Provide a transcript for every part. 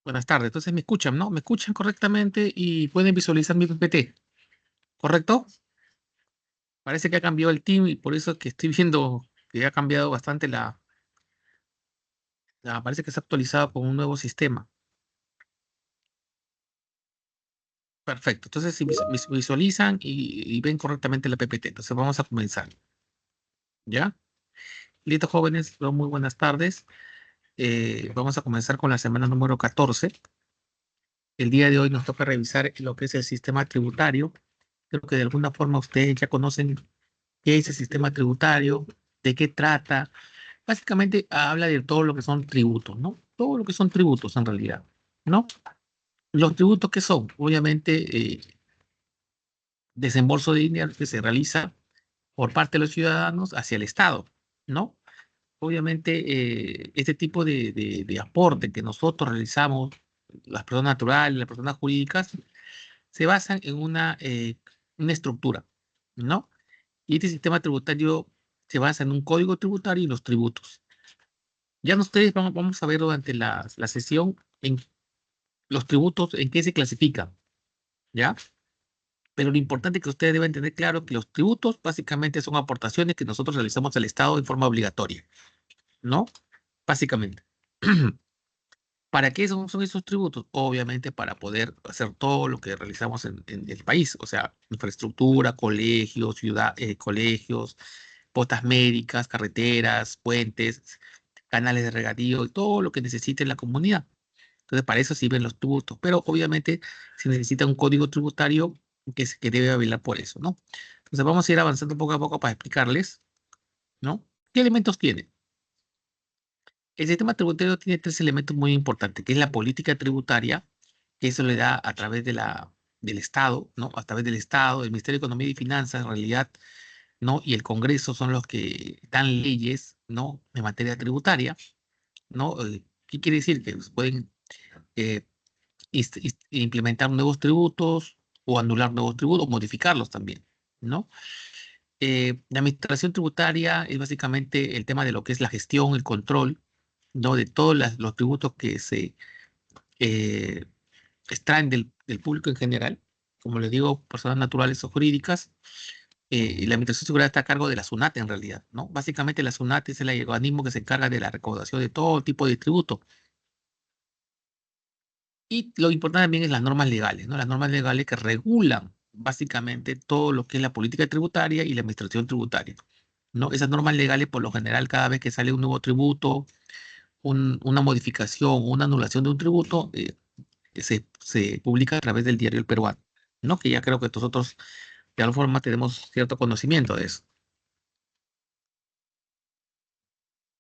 Buenas tardes. Entonces me escuchan, ¿no? Me escuchan correctamente y pueden visualizar mi PPT, ¿correcto? Parece que ha cambiado el team y por eso es que estoy viendo que ha cambiado bastante parece que está actualizado con un nuevo sistema. Perfecto. Entonces, si visualizan y ven correctamente la PPT, entonces vamos a comenzar, ¿ya? Listo, jóvenes, muy buenas tardes. Vamos a comenzar con la semana número 14. El día de hoy nos toca revisar lo que es el sistema tributario. Creo que de alguna forma ustedes ya conocen qué es el sistema tributario, de qué trata. Básicamente habla de todo lo que son tributos, ¿no? Todo lo que son tributos en realidad, ¿no? Los tributos que son, obviamente, desembolso de dinero que se realiza por parte de los ciudadanos hacia el Estado, ¿no? Obviamente, este tipo de aporte que nosotros realizamos, las personas naturales, las personas jurídicas, se basan en una estructura, ¿no? Y este sistema tributario se basa en un código tributario y los tributos. Ya ustedes vamos a ver durante la sesión en los tributos, en qué se clasifican, ¿ya? Pero lo importante es que ustedes deben tener claro que los tributos básicamente son aportaciones que nosotros realizamos al Estado de forma obligatoria, ¿no? Básicamente. ¿Para qué son esos tributos? Obviamente para poder hacer todo lo que realizamos en el país, o sea, infraestructura, colegios, colegios, postas médicas, carreteras, puentes, canales de regadío, y todo lo que necesite la comunidad. Entonces, para eso sirven los tributos, pero obviamente se necesita un código tributario que debe velar por eso, ¿no? Entonces, vamos a ir avanzando poco a poco para explicarles, ¿no? ¿Qué elementos tiene? El sistema tributario tiene tres elementos muy importantes, que es la política tributaria, que eso le da a través del Estado, ¿no? A través del Estado, el Ministerio de Economía y Finanzas, en realidad, ¿no? Y el Congreso son los que dan leyes, ¿no? En materia tributaria, ¿no? ¿Qué quiere decir? Que pueden eh, implementar nuevos tributos o anular nuevos tributos, o modificarlos también, ¿no? La administración tributaria es básicamente el tema de lo que es la gestión, el control, ¿no? De todos los tributos que se eh, extraen del público en general, como les digo, personas naturales o jurídicas. Y la administración tributaria está a cargo de la SUNAT en realidad, ¿no? Básicamente la SUNAT es el organismo que se encarga de la recaudación de todo tipo de tributos. Y lo importante también es las normas legales, ¿no? Las normas legales que regulan básicamente todo lo que es la política tributaria y la administración tributaria, ¿no? Esas normas legales, por lo general, cada vez que sale un nuevo tributo, una modificación, una anulación de un tributo, se publica a través del diario El Peruano, ¿no? Que ya creo que nosotros de alguna forma tenemos cierto conocimiento de eso.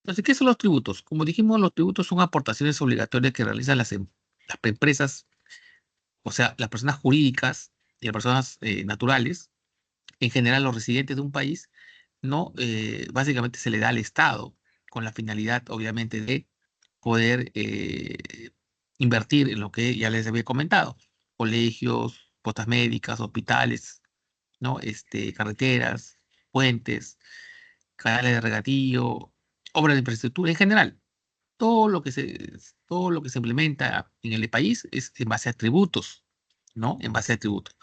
Entonces, ¿qué son los tributos? Como dijimos, los tributos son aportaciones obligatorias que realizan las empresas, o sea, las personas jurídicas y las personas naturales, en general los residentes de un país, no, básicamente se le da al Estado con la finalidad, obviamente, de poder invertir en lo que ya les había comentado, colegios, postas médicas, hospitales, ¿no? Carreteras, puentes, canales de regadío, obras de infraestructura en general. Todo lo que se implementa en el país es en base a tributos, ¿no? En base a tributos.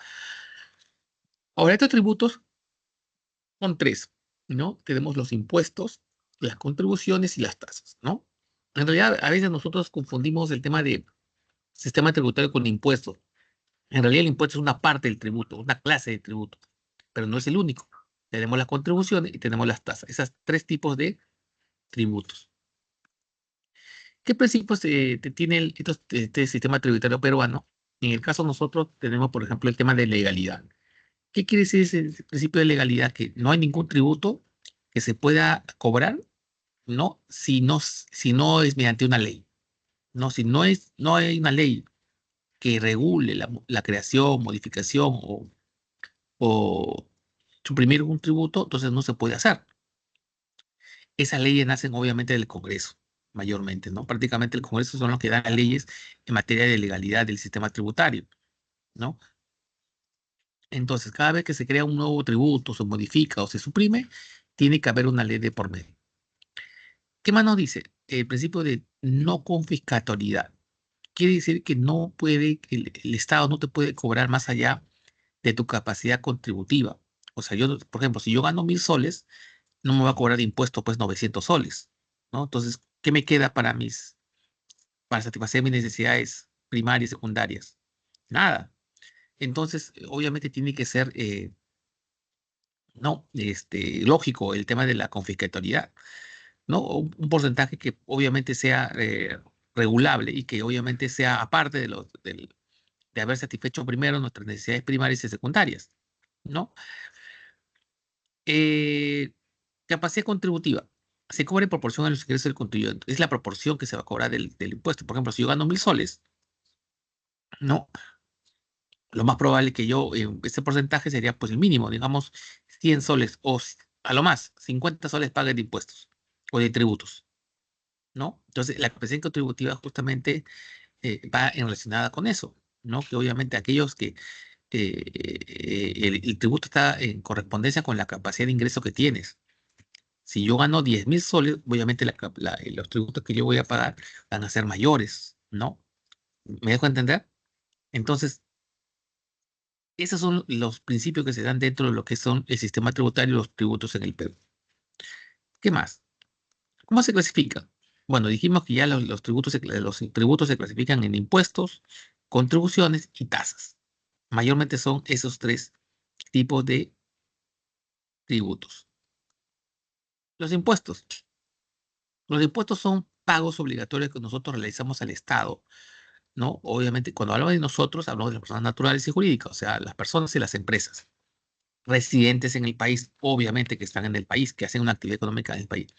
Ahora, estos tributos son tres, ¿no? Tenemos los impuestos, las contribuciones y las tasas, ¿no? En realidad, a veces nosotros confundimos el tema de sistema tributario con impuestos. En realidad, el impuesto es una parte del tributo, una clase de tributo, pero no es el único. Tenemos las contribuciones y tenemos las tasas. Esos tres tipos de tributos. ¿Qué principios tiene este sistema tributario peruano? En el caso nosotros tenemos, por ejemplo, el tema de legalidad. ¿Qué quiere decir ese principio de legalidad? Que no hay ningún tributo que se pueda cobrar, ¿no? Si no es mediante una ley. No, si no hay una ley que regule la creación, modificación o suprimir un tributo, entonces no se puede hacer. Esas leyes nacen obviamente del Congreso, mayormente, ¿no? Prácticamente el Congreso son los que dan las leyes en materia de legalidad del sistema tributario, ¿no? Entonces, cada vez que se crea un nuevo tributo, se modifica o se suprime, tiene que haber una ley de por medio. ¿Qué más nos dice? El principio de no confiscatoriedad. quiere decir que no puede, que el Estado no te puede cobrar más allá de tu capacidad contributiva. O sea, yo, por ejemplo, si yo gano 1.000 soles, no me va a cobrar de impuesto pues 900 soles, ¿no? Entonces, ¿qué me queda para satisfacer mis necesidades primarias y secundarias? Nada. Entonces, obviamente tiene que ser, no, lógico el tema de la confiscatoriedad, ¿no? Un porcentaje que obviamente sea regulable y que obviamente sea aparte de haber satisfecho primero nuestras necesidades primarias y secundarias, ¿no? Eh, Capacidad contributiva. Se cobra en proporción a los ingresos del contribuyente. Es la proporción que se va a cobrar del impuesto. Por ejemplo, si yo gano 1.000 soles, ¿no? Lo más probable es que yo, ese porcentaje sería pues el mínimo, digamos 100 soles o a lo más 50 soles pague de impuestos o de tributos, ¿no? Entonces, la capacidad contributiva justamente va en relacionada con eso, ¿no? Que obviamente aquellos que el tributo está en correspondencia con la capacidad de ingreso que tienes. Si yo gano 10.000 soles, obviamente los tributos que yo voy a pagar van a ser mayores, ¿no? ¿Me dejo entender? Entonces, esos son los principios que se dan dentro de lo que son el sistema tributario y los tributos en el Perú. ¿Qué más? ¿Cómo se clasifica? Bueno, dijimos que ya los tributos se clasifican en impuestos, contribuciones y tasas. Mayormente son esos tres tipos de tributos. Los impuestos. Los impuestos son pagos obligatorios que nosotros realizamos al Estado, ¿no? Obviamente, cuando hablamos de nosotros, hablamos de las personas naturales y jurídicas, o sea, las personas y las empresas residentes en el país, obviamente que están en el país, que hacen una actividad económica en el país,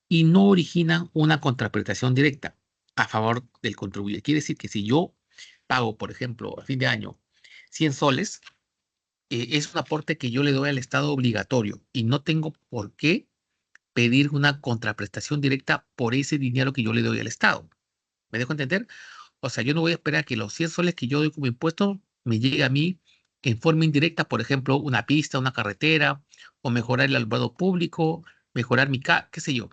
y no originan una contraprestación directa a favor del contribuyente. Quiere decir que si yo pago, por ejemplo, a fin de año 100 soles, es un aporte que yo le doy al Estado obligatorio y no tengo por qué pedir una contraprestación directa por ese dinero que yo le doy al Estado. ¿Me dejo entender? O sea, yo no voy a esperar que los 100 soles que yo doy como impuesto me llegue a mí en forma indirecta, por ejemplo, una pista, una carretera, o mejorar el alumbrado público, mejorar qué sé yo,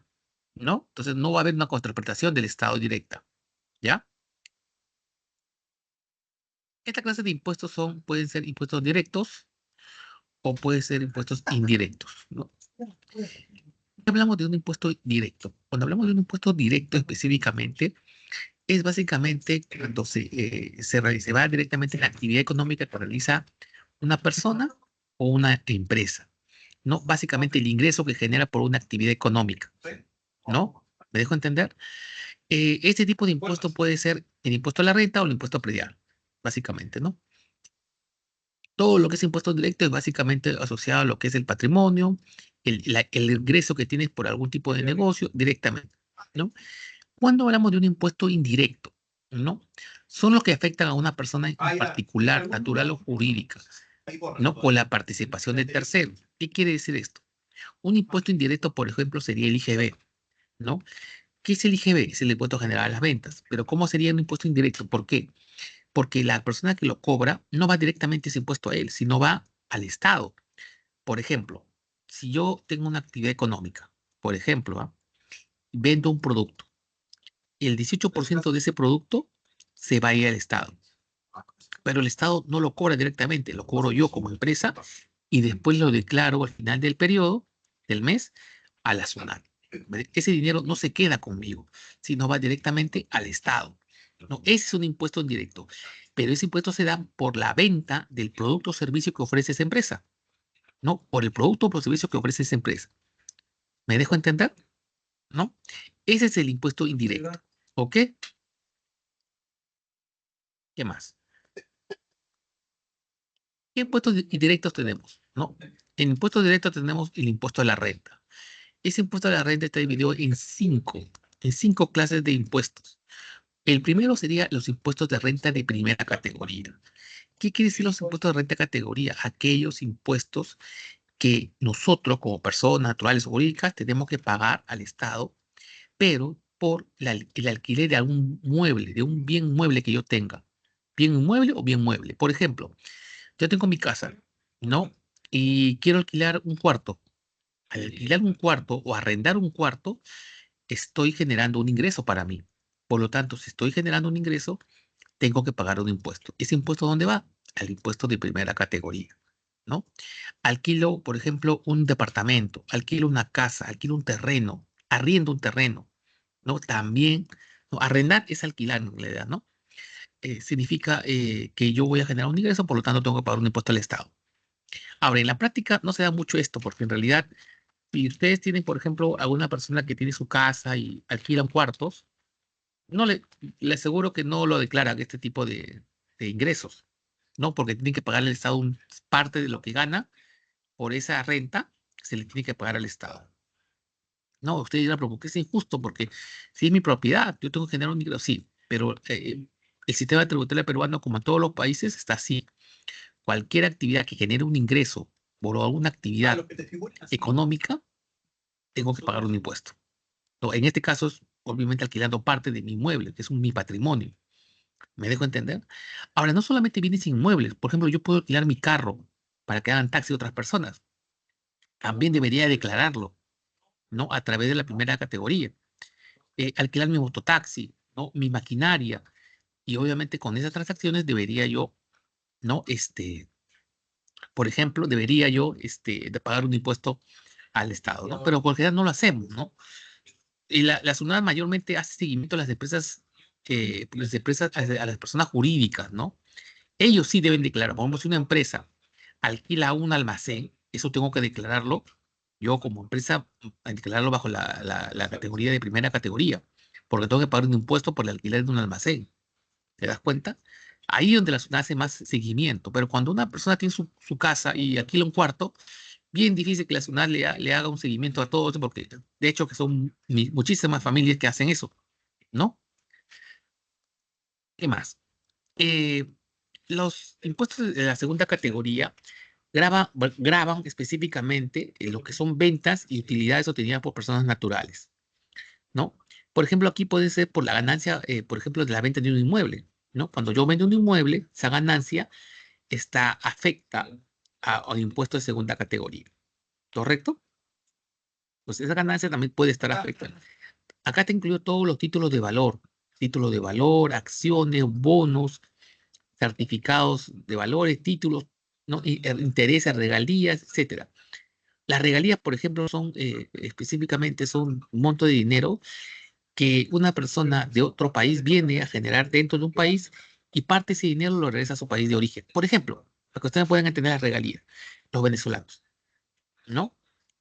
¿no? Entonces no va a haber una contraprestación del Estado directa, ¿ya? Esta clase de impuestos pueden ser impuestos directos o pueden ser impuestos indirectos, ¿no? Hablamos de un impuesto directo. Cuando hablamos de un impuesto directo específicamente, es básicamente cuando se va directamente a la actividad económica que realiza una persona o una empresa, ¿no? Básicamente el ingreso que genera por una actividad económica, ¿no? ¿Me dejo entender? Este tipo de impuesto puede ser el impuesto a la renta o el impuesto predial, básicamente, ¿no? Todo lo que es impuesto directo es básicamente asociado a lo que es el patrimonio, el ingreso que tienes por algún tipo de negocio directamente, ¿no? Cuando hablamos de un impuesto indirecto, ¿no? Son los que afectan a una persona en particular, natural o jurídica, ¿no? Con la participación de terceros. ¿Qué quiere decir esto? Un impuesto indirecto, por ejemplo, sería el IGB, ¿no? ¿Qué es el IGB? Es el impuesto general a las ventas. Pero ¿cómo sería un impuesto indirecto? ¿Por qué? Porque la persona que lo cobra no va directamente ese impuesto a él, sino va al Estado. Por ejemplo, si yo tengo una actividad económica, por ejemplo, vendo un producto, el 18% de ese producto se va a ir al Estado. Pero el Estado no lo cobra directamente, lo cobro yo como empresa y después lo declaro al final del periodo, del mes, a la SUNAT. Ese dinero no se queda conmigo, sino va directamente al Estado. No, ese es un impuesto indirecto, pero ese impuesto se da por la venta del producto o servicio que ofrece esa empresa, no por el producto o servicio que ofrece esa empresa. ¿Me dejo entender? ¿No? Ese es el impuesto indirecto. ¿Ok? ¿Qué más? ¿Qué impuestos indirectos tenemos? ¿No? En impuestos directos tenemos el impuesto a la renta. Ese impuesto a la renta está dividido en cinco clases de impuestos. El primero sería los impuestos de renta de primera categoría. ¿Qué quiere decir los impuestos de renta de categoría? Aquellos impuestos que nosotros, como personas naturales o jurídicas, tenemos que pagar al Estado, pero por el alquiler de algún mueble, de un bien mueble que yo tenga. Bien inmueble o bien mueble. Por ejemplo, yo tengo mi casa, ¿no? Y quiero alquilar un cuarto. Al alquilar un cuarto o arrendar un cuarto, estoy generando un ingreso para mí. Por lo tanto, si estoy generando un ingreso, tengo que pagar un impuesto. ¿Ese impuesto dónde va? Al impuesto de primera categoría, ¿no? Alquilo, por ejemplo, un departamento, alquilo una casa, alquilo un terreno, arriendo un terreno, ¿no? También, ¿no? Arrendar es alquilar en realidad, ¿no? Significa que yo voy a generar un ingreso, por lo tanto tengo que pagar un impuesto al Estado. Ahora, en la práctica no se da mucho esto, porque en realidad, si ustedes tienen, por ejemplo, alguna persona que tiene su casa y alquilan cuartos, no le aseguro que no lo declaran este tipo de ingresos, ¿no? Porque tienen que pagarle al Estado parte de lo que gana por esa renta, se le tiene que pagar al Estado. No, usted dirá, pero ¿por qué es injusto? Porque si es mi propiedad, yo tengo que generar un ingreso, sí, pero el sistema tributario peruano, como en todos los países, está así. Cualquier actividad que genere un ingreso por alguna actividad económica, tengo que pagar un impuesto. No, en este caso es obviamente alquilando parte de mi inmueble, que es mi patrimonio. ¿Me dejo entender? Ahora, no solamente bienes inmuebles. Por ejemplo, yo puedo alquilar mi carro para que hagan taxi otras personas. También debería declararlo, ¿no? A través de la primera categoría. Alquilar mi mototaxi, ¿no? Mi maquinaria. Y obviamente con esas transacciones debería yo, ¿no? Por ejemplo, debería yo de pagar un impuesto al Estado, ¿no? Pero porque ya no lo hacemos, ¿no? Y la SUNAT mayormente hace seguimiento a las empresas, a las personas jurídicas, ¿no? Ellos sí deben declarar. Por ejemplo, si una empresa alquila un almacén, eso tengo que declararlo yo como empresa, declararlo bajo la categoría de primera categoría, porque tengo que pagar un impuesto por el alquiler de un almacén. ¿Te das cuenta? Ahí es donde la SUNAT hace más seguimiento. Pero cuando una persona tiene su casa y alquila un cuarto, bien difícil que la SUNAT le haga un seguimiento a todos, porque de hecho que son muchísimas familias que hacen eso, ¿no? ¿Qué más? Eh, los impuestos de la segunda categoría graban específicamente lo que son ventas y utilidades obtenidas por personas naturales, ¿no? Por ejemplo, aquí puede ser por la ganancia, por ejemplo, de la venta de un inmueble, ¿no? Cuando yo vendo un inmueble, esa ganancia afecta al impuesto de segunda categoría, ¿correcto? Pues esa ganancia también puede estar afectada. Acá te incluyo todos los títulos de valor, acciones, bonos, certificados de valores, títulos, ¿no? Intereses, regalías, etcétera. Las regalías, por ejemplo, son específicamente son un monto de dinero que una persona de otro país viene a generar dentro de un país y parte de ese dinero lo regresa a su país de origen. Por ejemplo, para que ustedes puedan entender las regalías, los venezolanos, ¿no?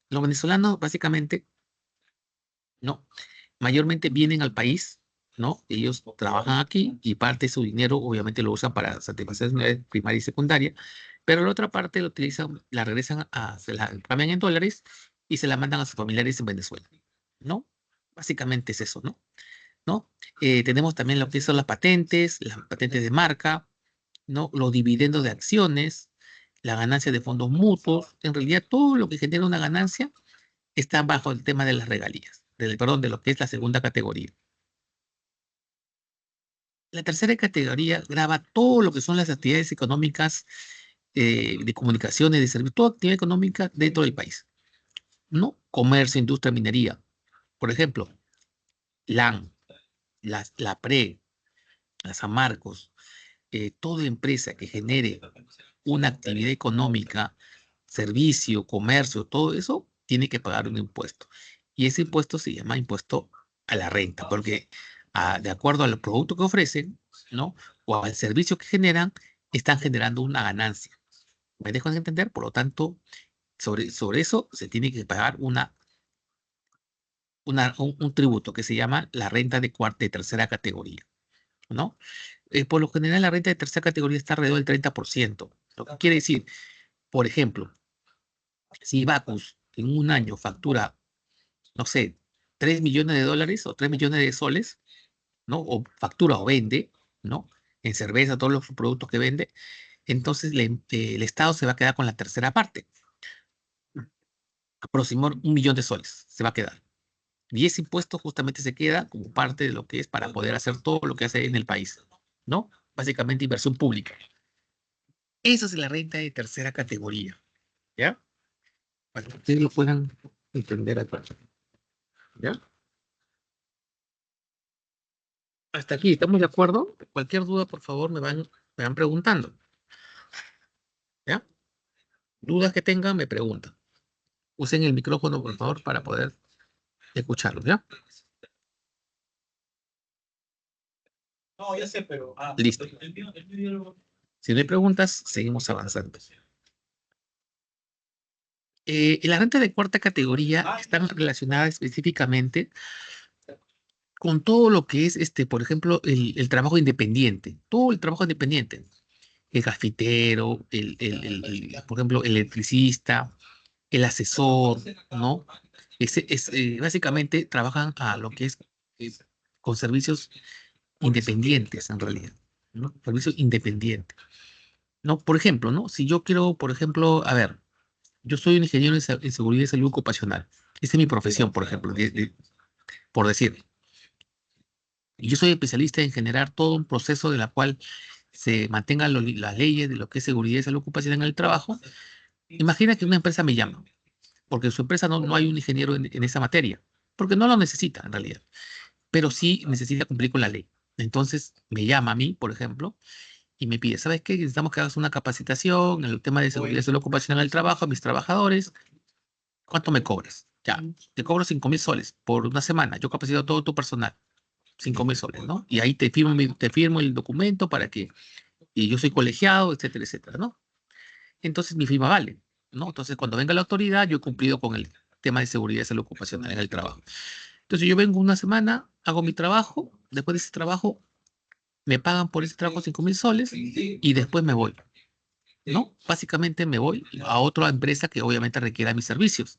Los venezolanos básicamente, ¿no? Mayormente vienen al país, ¿no? Ellos trabajan aquí y parte de su dinero obviamente lo usan para satisfacer su necesidad primaria y secundaria, pero la otra parte lo utilizan, la regresan se la cambian en dólares y se la mandan a sus familiares en Venezuela, ¿no? Básicamente es eso, ¿no? ¿No? Tenemos también lo que son las patentes de marca, ¿no? Los dividendos de acciones, la ganancia de fondos mutuos, en realidad todo lo que genera una ganancia está bajo el tema de las regalías, perdón, de lo que es la segunda categoría. La tercera categoría graba todo lo que son las actividades económicas de comunicaciones, de servicios, toda actividad económica dentro del país, ¿no? Comercio, industria, minería. Por ejemplo, LAN, la PRE, la San Marcos, toda empresa que genere una actividad económica, servicio, comercio, todo eso, tiene que pagar un impuesto. Y ese impuesto se llama impuesto a la renta, porque de acuerdo al producto que ofrecen, ¿no? O al servicio que generan, están generando una ganancia. ¿Me dejo de entender? Por lo tanto, sobre eso se tiene que pagar un tributo que se llama la renta de cuarta y tercera categoría, ¿no? Por lo general, la renta de tercera categoría está alrededor del 30%. Lo que quiere decir, por ejemplo, si Bacus en un año factura, no sé, 3 millones de dólares o 3 millones de soles, ¿no? O factura o vende, ¿no? En cerveza, todos los productos que vende, entonces el Estado se va a quedar con la tercera parte, aproximadamente 1 millón de soles se va a quedar. Y ese impuesto justamente se queda como parte de lo que es para poder hacer todo lo que hace en el país, ¿no? Básicamente inversión pública. Eso es la renta de tercera categoría, ¿ya? Para que ustedes lo puedan entender acá, ¿ya? Hasta aquí, ¿estamos de acuerdo? Cualquier duda, por favor, me van preguntando. ¿Ya? Dudas que tengan, me preguntan. Usen el micrófono, por favor, para poder escucharlos, ¿ya? No, ya sé, pero... Listo. Si no hay preguntas, seguimos avanzando. Las rentas de cuarta categoría están relacionadas específicamente con todo lo que es, por ejemplo, el trabajo independiente. Todo el trabajo independiente. El cafetero, por ejemplo, el electricista, el asesor, ¿no? Básicamente trabajan a lo que es eh, con servicios independientes, en realidad, ¿no? Servicios independientes, ¿no? Por ejemplo, ¿no? Si yo quiero, por ejemplo, a ver, yo soy un ingeniero en seguridad y salud ocupacional. Esa es mi profesión, por ejemplo, por decir. Y yo soy especialista en generar todo un proceso de la cual se mantengan las leyes de lo que es seguridad y salud ocupacional en el trabajo. Imagina que una empresa me llama, porque en su empresa no hay un ingeniero en esa materia, porque no lo necesita en realidad, pero sí necesita cumplir con la ley. Entonces me llama a mí, por ejemplo, y me pide, ¿sabes qué? Necesitamos que hagas una capacitación en el tema de seguridad y salud ocupacional en el trabajo a mis trabajadores. ¿Cuánto me cobras? Ya, te cobro 5.000 soles por una semana. Yo capacito a todo tu personal. 5.000 soles, ¿no? Y ahí te firmo el documento para que, y yo soy colegiado, etcétera, etcétera, ¿no? Entonces mi firma vale, ¿no? Entonces cuando venga la autoridad, yo he cumplido con el tema de seguridad y salud ocupacional en el trabajo. Entonces yo vengo una semana, hago mi trabajo, después de ese trabajo me pagan por ese trabajo 5.000 soles y después me voy, ¿no? Básicamente me voy a otra empresa que obviamente requiera mis servicios.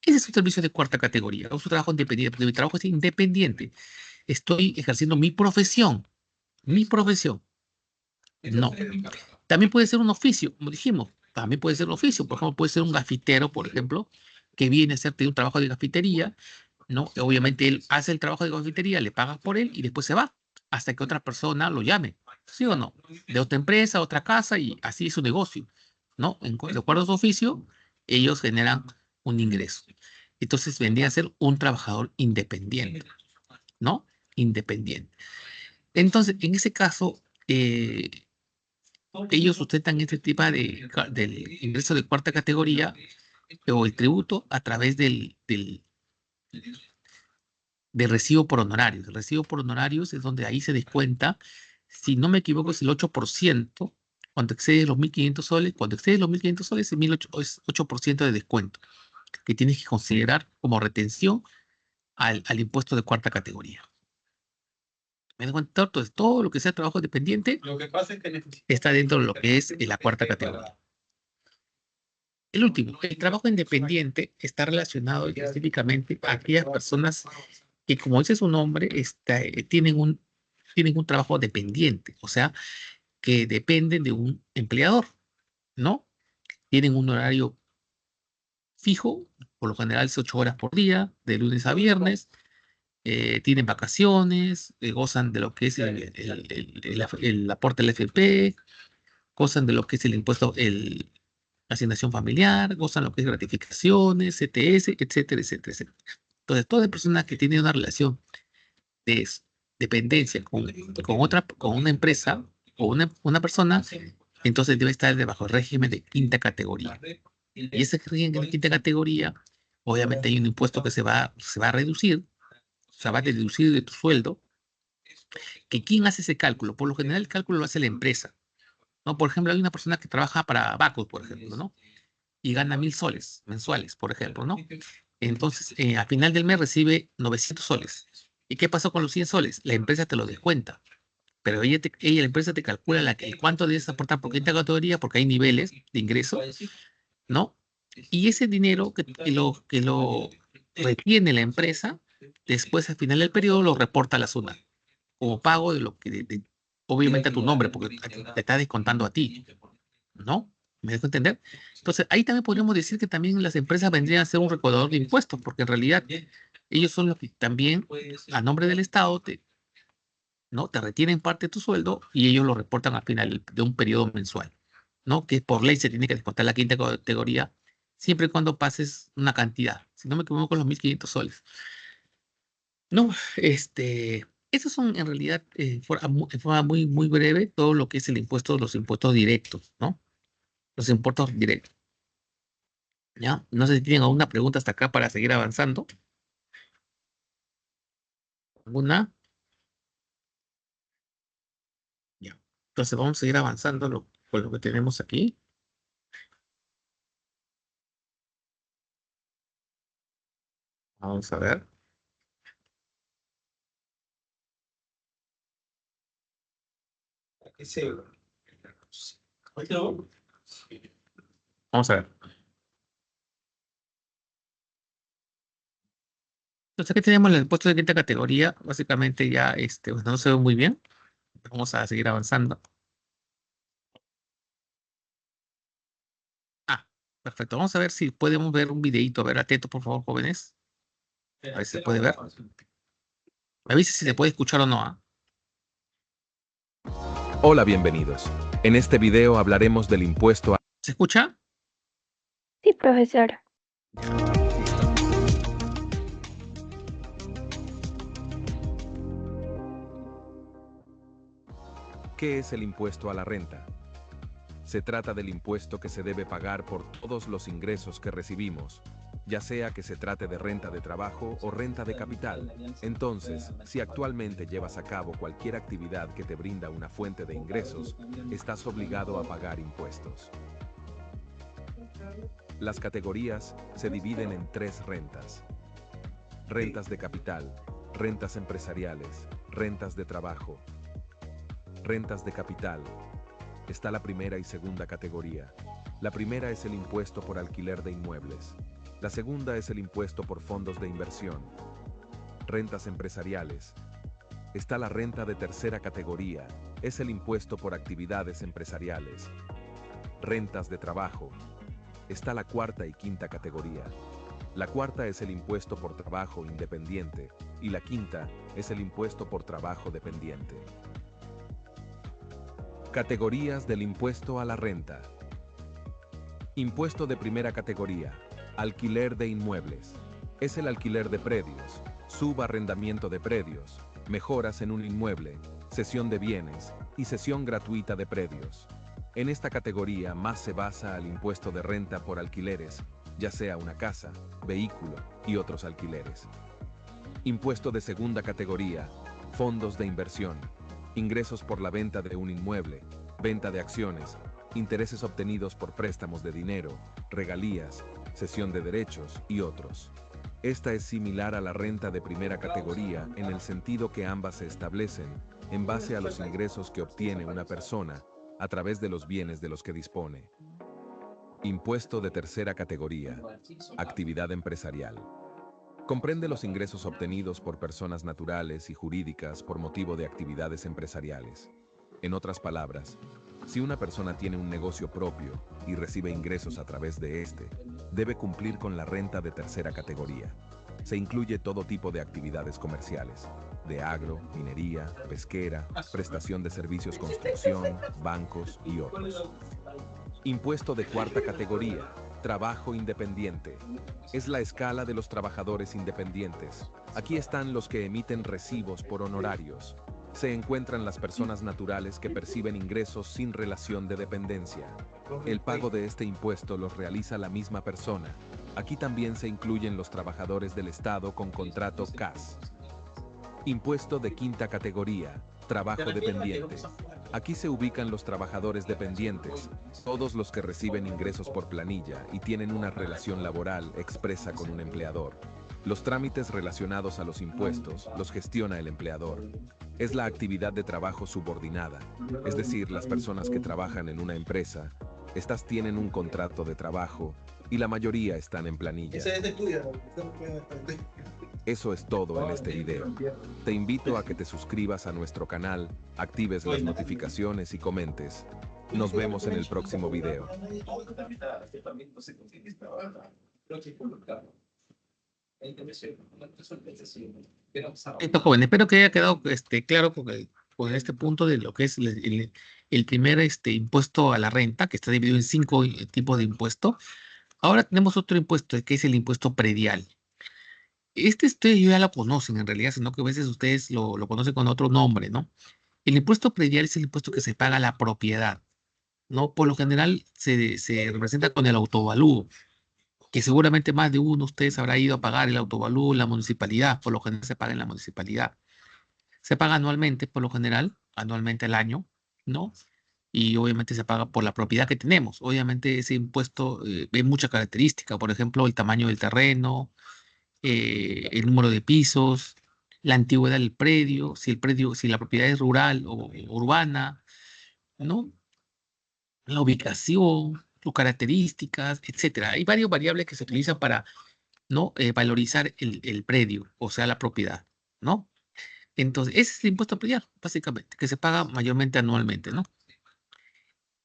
Ese es un servicio de cuarta categoría, es un trabajo independiente, porque mi trabajo es independiente. Estoy ejerciendo mi profesión, mi profesión. No. También puede ser un oficio, como dijimos. También puede ser un oficio. Por ejemplo, puede ser un gafitero, por ejemplo, que viene a hacerte un trabajo de gafitería, ¿no? Obviamente él hace el trabajo de gafitería, le pagas por él y después se va hasta que otra persona lo llame. ¿Sí o no? De otra empresa, otra casa y así es su negocio, ¿no? De acuerdo a su oficio, ellos generan un ingreso. Entonces vendría a ser un trabajador independiente, ¿no? Independiente. Entonces, en ese caso, ellos sustentan este tipo del ingreso de cuarta categoría o el tributo a través del recibo por honorarios. El recibo por honorarios es donde ahí se descuenta, si no me equivoco, es el 8% cuando excede los 1.500 soles. Cuando excede los 1.500 soles, es 8% de descuento que tienes que considerar como retención al impuesto de cuarta categoría. ¿Me das cuenta? Entonces, todo lo que sea trabajo dependiente está dentro de lo que es la cuarta categoría. El último, el trabajo independiente está relacionado específicamente a aquellas personas que, como dice su nombre, tienen un trabajo dependiente, o sea, que dependen de un empleador, ¿no? Tienen un horario fijo, por lo general es 8 horas por día, de lunes a viernes, tienen vacaciones, gozan de lo que es el aporte del FP, gozan de lo que es el impuesto, asignación familiar, gozan lo que es gratificaciones, CTS, etcétera, etcétera, etcétera. Entonces, toda persona que tiene una relación de dependencia con una empresa o una persona, entonces debe estar debajo del régimen de quinta categoría. Y ese régimen de quinta categoría, obviamente hay un impuesto que se va a reducir, se va a deducir de tu sueldo, que ¿quién hace ese cálculo? Por lo general el cálculo lo hace la empresa, ¿no? Por ejemplo, hay una persona que trabaja para Bacus, por ejemplo, ¿no? Y gana 1.000 soles mensuales, por ejemplo, ¿no? Entonces, a final del mes recibe 900 soles. ¿Y qué pasó con los 100 soles? La empresa te lo descuenta, pero la empresa te calcula cuánto debes aportar por quinta categoría, porque hay niveles de ingreso, ¿no? Y ese dinero que lo retiene la empresa, después al final del periodo lo reporta a la SUNAT como pago de lo que, obviamente a tu nombre, porque te está descontando a ti, ¿no? ¿Me dejo entender? Entonces, ahí también podríamos decir que también las empresas vendrían a ser un recaudador de impuestos, porque en realidad ellos son los que también, a nombre del Estado, ¿no? Te retienen parte de tu sueldo y ellos lo reportan al final de un periodo mensual, ¿no? Que por ley se tiene que descontar la quinta categoría siempre y cuando pases una cantidad. Si no me equivoco, los 1.500 soles. No, Esos son en realidad, en forma muy breve, todo lo que es el impuesto, los impuestos directos, ¿no? Los impuestos directos, ¿ya? No sé si tienen alguna pregunta hasta acá para seguir avanzando. ¿Alguna? Ya. Entonces vamos a seguir avanzando con lo que tenemos aquí. Vamos a ver. Vamos a ver. Entonces aquí tenemos el impuesto de quinta categoría. Básicamente ya pues, no se ve muy bien. Vamos a seguir avanzando. Ah, perfecto. Vamos a ver si podemos ver un videito. A ver, atento, por favor, jóvenes. A ver si se puede ver. Me avisa si se puede escuchar o no. ¿Ah? Hola, bienvenidos. En este video hablaremos del impuesto a... ¿Se escucha? Sí, profesor. ¿Qué es el impuesto a la renta? Se trata del impuesto que se debe pagar por todos los ingresos que recibimos, ya sea que se trate de renta de trabajo o renta de capital. Entonces, si actualmente llevas a cabo cualquier actividad que te brinda una fuente de ingresos, estás obligado a pagar impuestos. Las categorías se dividen en 3 rentas. Rentas de capital, rentas empresariales, rentas de trabajo. Rentas de capital. Está la primera y segunda categoría. La primera es el impuesto por alquiler de inmuebles. La segunda es el impuesto por fondos de inversión. Rentas empresariales. Está la renta de tercera categoría. Es el impuesto por actividades empresariales. Rentas de trabajo. Está la cuarta y quinta categoría. La cuarta es el impuesto por trabajo independiente y la quinta es el impuesto por trabajo dependiente. Categorías del impuesto a la renta. Impuesto de primera categoría. Alquiler de inmuebles. Es el alquiler de predios, subarrendamiento de predios, mejoras en un inmueble, cesión de bienes y cesión gratuita de predios. En esta categoría más se basa al impuesto de renta por alquileres, ya sea una casa, vehículo y otros alquileres. Impuesto de segunda categoría. Fondos de inversión. Ingresos por la venta de un inmueble, venta de acciones, intereses obtenidos por préstamos de dinero, regalías, cesión de derechos y otros. Esta es similar a la renta de primera categoría en el sentido que ambas se establecen en base a los ingresos que obtiene una persona a través de los bienes de los que dispone. Impuesto de tercera categoría. Actividad empresarial. Comprende los ingresos obtenidos por personas naturales y jurídicas por motivo de actividades empresariales. En otras palabras, si una persona tiene un negocio propio y recibe ingresos a través de este, debe cumplir con la renta de tercera categoría. Se incluye todo tipo de actividades comerciales, de agro, minería, pesquera, prestación de servicios, construcción, bancos y otros. Impuesto de cuarta categoría. Trabajo independiente. Es la escala de los trabajadores independientes. Aquí están los que emiten recibos por honorarios. Se encuentran las personas naturales que perciben ingresos sin relación de dependencia. El pago de este impuesto los realiza la misma persona. Aquí también se incluyen los trabajadores del Estado con contrato CAS. Impuesto de quinta categoría. Trabajo dependiente. Aquí se ubican los trabajadores dependientes, todos los que reciben ingresos por planilla y tienen una relación laboral expresa con un empleador. Los trámites relacionados a los impuestos los gestiona el empleador. Es la actividad de trabajo subordinada, es decir, las personas que trabajan en una empresa, estas tienen un contrato de trabajo y la mayoría están en planilla. Eso es todo en este video. Te invito a que te suscribas a nuestro canal, actives las notificaciones y comentes. Nos vemos en el próximo video. Esto, joven, espero que haya quedado claro con este punto de lo que es el primer impuesto a la renta, que está dividido en 5 tipos de impuestos. Ahora tenemos otro impuesto, que es el impuesto predial. ustedes ya lo conocen en realidad, sino que a veces ustedes lo conocen con otro nombre, ¿no? El impuesto predial es el impuesto que se paga a la propiedad, ¿no? Por lo general se representa con el autovalúo, que seguramente más de uno de ustedes habrá ido a pagar el autovalúo en la municipalidad, por lo general se paga en la municipalidad. Se paga anualmente, por lo general, anualmente al año, ¿no? Y obviamente se paga por la propiedad que tenemos. Obviamente ese impuesto ve muchas características, por ejemplo, el tamaño del terreno, el número de pisos, la antigüedad del predio, si la propiedad es rural o urbana, ¿no? La ubicación, sus características, etcétera. Hay varias variables que se utilizan para, ¿no? Valorizar el predio, o sea, la propiedad, ¿no? Entonces, ese es el impuesto predial, básicamente, que se paga mayormente anualmente, ¿no?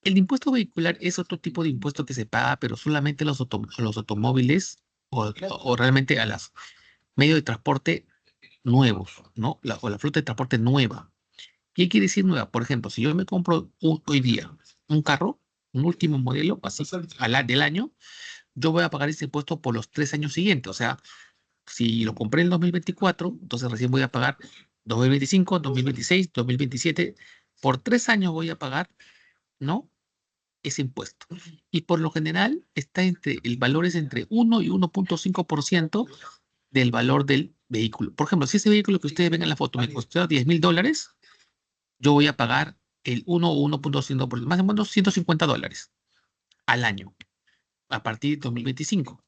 El impuesto vehicular es otro tipo de impuesto que se paga, pero solamente a los automóviles o realmente a los medios de transporte nuevos, ¿no? O la flota de transporte nueva. ¿Qué quiere decir nueva? Por ejemplo, si yo me compro hoy día un carro, un último modelo, así, del año, yo voy a pagar ese impuesto por los 3 años siguientes. O sea, si lo compré en 2024, entonces recién voy a pagar 2025, 2026, 2027. Por 3 años voy a pagar, ¿no? Ese impuesto. Y por lo general, el valor es entre 1 y 1,5% del valor del vehículo. Por ejemplo, si ese vehículo que ustedes ven en la foto me costó $10,000, yo voy a pagar el 1 o 1,5%, más o menos $150 al año, a partir de 2025,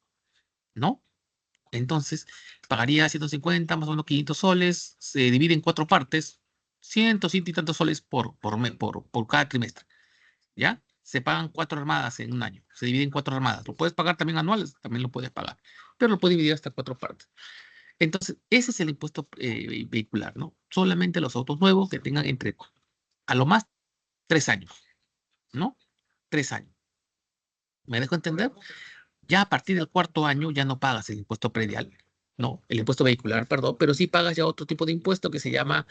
¿no? Entonces, pagaría 150, más o menos 500 soles, se divide en 4 partes, 100 y tantos soles por cada trimestre, ¿ya? Se pagan 4 armadas en un año, se divide en 4 armadas. Lo puedes pagar también anuales, también lo puedes pagar, pero lo puedes dividir hasta 4 partes. Entonces, ese es el impuesto vehicular, ¿no? Solamente los autos nuevos que tengan a lo más, 3 años, ¿no? 3 años. ¿Me dejo entender? Ya a partir del 4 año ya no pagas el impuesto predial, no, el impuesto vehicular, perdón, pero sí pagas ya otro tipo de impuesto que se llama,